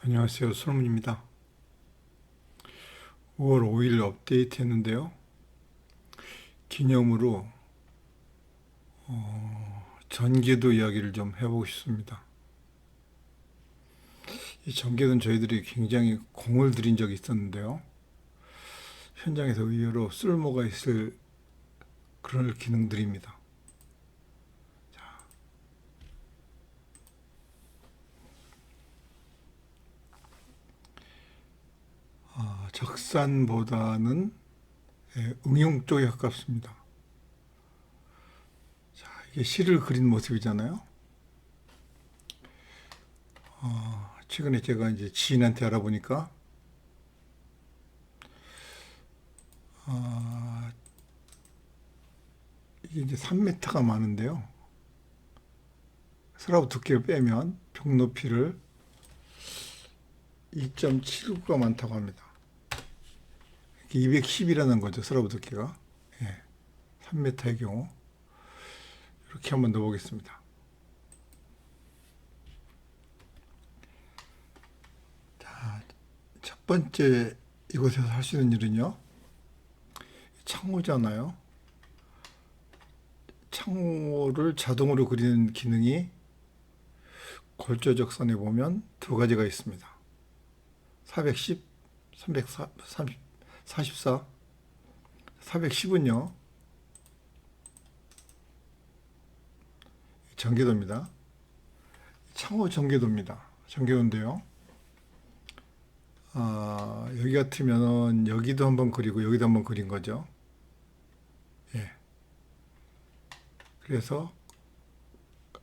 안녕하세요. 솔문입니다. 5월 5일 업데이트 했는데요. 기념으로 전개도 이야기를 좀 해보고 싶습니다. 이 전개는 저희들이 굉장히 공을 들인 적이 있었는데요. 현장에서 의외로 쓸모가 있을 그런 기능들입니다. 적산보다는 응용 쪽에 가깝습니다. 자, 이게 시를 그린 모습이잖아요. 최근에 제가 이제 지인한테 알아보니까 이게 이제 3m가 많은데요. 서랍 두께를 빼면 벽 높이를 2.79가 많다고 합니다. 210이라는 거죠, 서랍 두께가. 예, 3m의 경우. 이렇게 한번 넣어보겠습니다. 자, 첫 번째 이곳에서 할 수 있는 일은요, 창호잖아요. 창호를 자동으로 그리는 기능이 골조적선에 보면 두 가지가 있습니다. 410, 344, 410은요, 전개도입니다. 창호 전개도입니다. 전개도인데요. 여기 같으면은 여기도 한번 그리고 여기도 한번 그린 거죠. 예. 그래서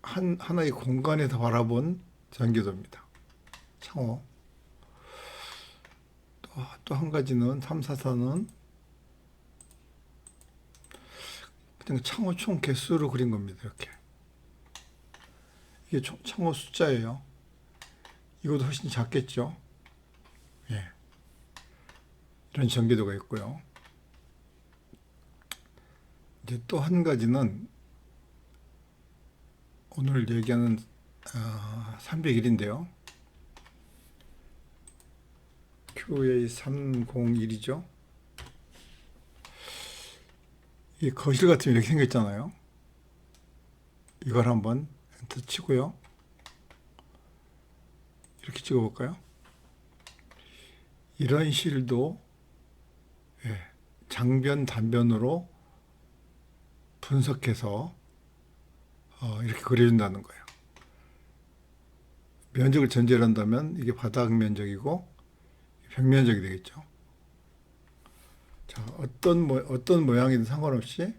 하나의 공간에서 바라본 전개도입니다. 창호. 또 한 가지는 344는 그냥 창호 총 개수로 그린 겁니다. 이렇게. 이게 창호 숫자예요. 이것도 훨씬 작겠죠. 예. 이런 전개도가 있고요. 이제 또 한 가지는 오늘 얘기하는 301인데요. QA301이죠. 이 거실 같으면 이렇게 생겼잖아요. 이걸 한번 엔터 치고요. 이렇게 찍어볼까요? 이런 실도 장변, 단변으로 분석해서 이렇게 그려준다는 거예요. 면적을 전제를 한다면 이게 바닥 면적이고 벽 면적이 되겠죠. 자, 어떤 모양이든 상관없이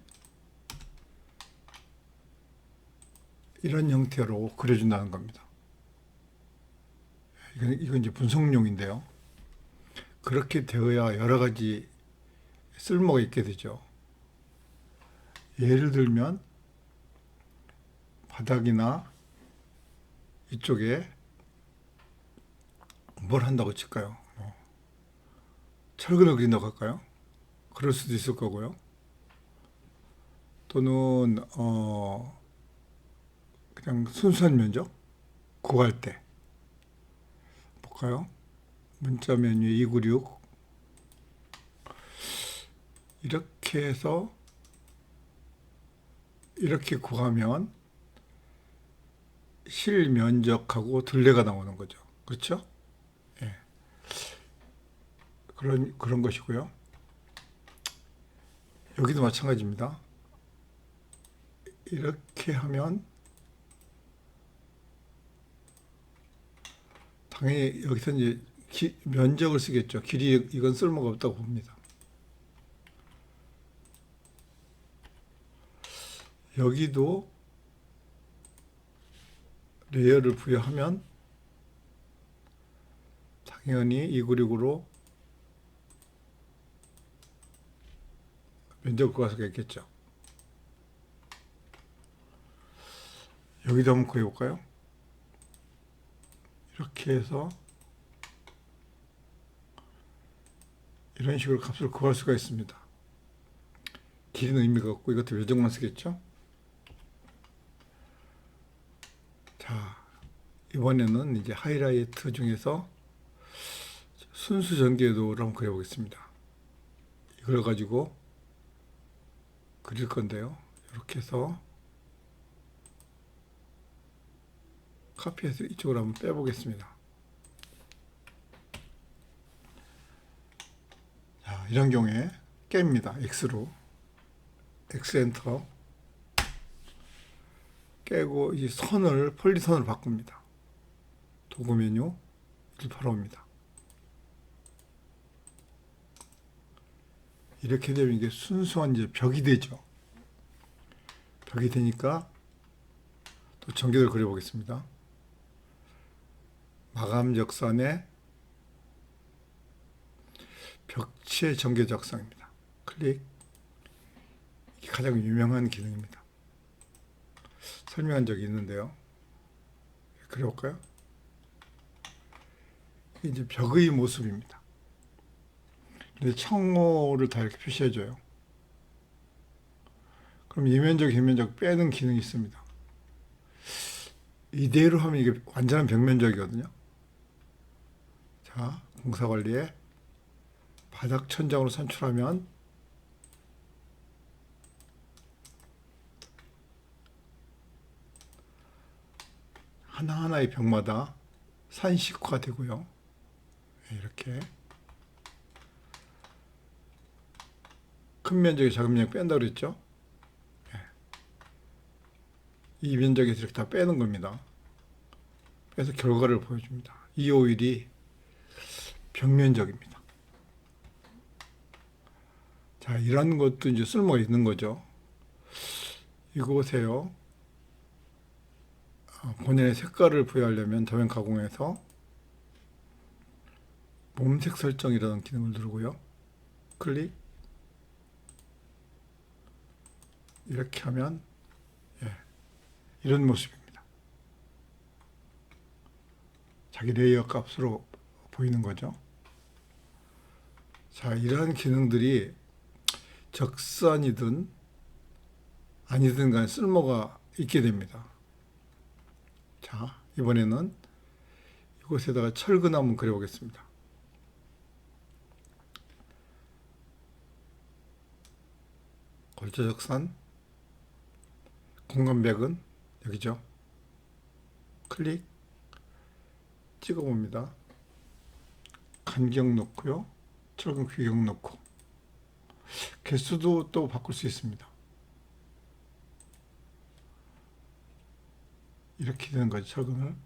이런 형태로 그려준다는 겁니다. 이건 이제 분석용인데요. 그렇게 되어야 여러 가지 쓸모가 있게 되죠. 예를 들면 바닥이나 이쪽에 뭘 한다고 칠까요? 철근을 그린다고 할까요? 그럴 수도 있을 거고요. 또는 그냥 순수한 면적 구할 때 볼까요? 문자 메뉴 296 이렇게 해서 이렇게 구하면 실 면적하고 둘레가 나오는 거죠. 그렇죠? 예. 그런 것이고요. 여기도 마찬가지입니다. 이렇게 하면 당연히 여기서 이제 면적을 쓰겠죠. 길이 이건 쓸모가 없다고 봅니다. 여기도 레이어를 부여하면 당연히 296으로 면적을 구할 수가 있겠죠. 여기도 한번 구해볼까요? 이렇게 해서 이런 식으로 값을 구할 수가 있습니다. 길이는 의미가 없고 이것도 면적만 쓰겠죠. 자, 이번에는 이제 하이라이트 중에서 순수 전개도를 한번 그려보겠습니다. 이걸 가지고 그릴 건데요. 이렇게 해서 카피해서 이쪽으로 한번 빼보겠습니다. 자, 이런 경우에 깹니다. X로. X 엔터. 깨고 이 선을 폴리선으로 바꿉니다. 도구 메뉴 185입니다. 이렇게 되면 이게 순수한 이제 벽이 되죠. 벽이 되니까 또 전개도를 그려보겠습니다. 마감 적선의 벽체 전개 적선입니다. 클릭. 이게 가장 유명한 기능입니다. 설명한 적이 있는데요. 그려볼까요? 이게 이제 벽의 모습입니다. 근데 청호를 다 이렇게 표시해줘요. 그럼 이면적, 뒷면적 빼는 기능이 있습니다. 이대로 하면 이게 완전한 벽면적이거든요. 자, 공사관리에 바닥 천장으로 산출하면 하나하나의 벽마다 산식화가 되고요. 이렇게 큰 면적에 작은 면적 뺀다 그랬죠. 이 면적에서 이렇게 다 빼는 겁니다. 그래서 결과를 보여줍니다. 이 오일이 벽면적입니다. 자, 이런 것도 이제 쓸모가 있는 거죠. 이곳에요. 본연의 색깔을 부여하려면 도면 가공에서 몸색 설정이라는 기능을 누르고요. 클릭. 이렇게 하면 이런 모습입니다. 자기 레이어 값으로 보이는 거죠. 자, 이러한 기능들이 적선이든 아니든 간에 쓸모가 있게 됩니다. 자, 이번에는 이곳에다가 철근 한번 그려보겠습니다. 골조적선, 공간백은 여기죠. 클릭, 찍어봅니다. 간격 넣고요. 철근 규격 넣고. 개수도 또 바꿀 수 있습니다. 이렇게 되는 거죠, 철근을.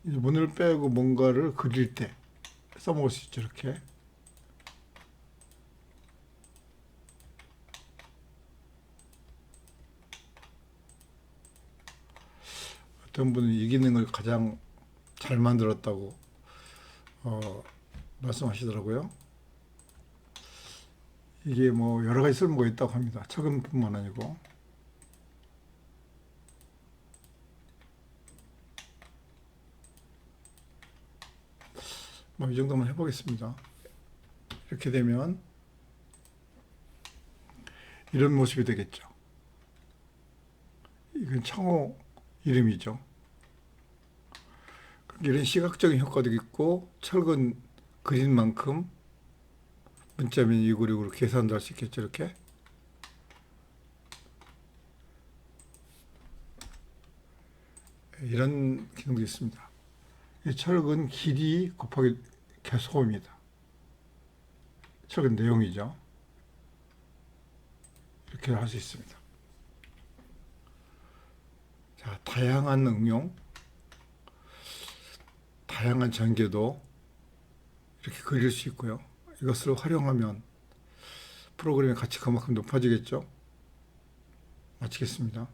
이제 문을 빼고 뭔가를 그릴 때 써먹을 수 있죠, 이렇게. 어떤 분은 이 기능을 가장 잘 만들었다고 말씀하시더라고요. 이게 뭐 여러 가지 쓸모가 있다고 합니다. 철근뿐만 아니고. 뭐 이 정도만 해보겠습니다. 이렇게 되면 이런 모습이 되겠죠. 이건 청호 이름이죠. 이런 시각적인 효과도 있고 철근 그린 만큼 문자면 296으로 계산도 할 수 있겠죠. 이렇게 이런 기능도 있습니다. 이 철근 길이 곱하기 개소입니다. 철근 내용이죠. 이렇게 할 수 있습니다. 자, 다양한 응용, 다양한 전개도 이렇게 그릴 수 있고요. 이것을 활용하면 프로그램의 가치가 그만큼 높아지겠죠. 마치겠습니다.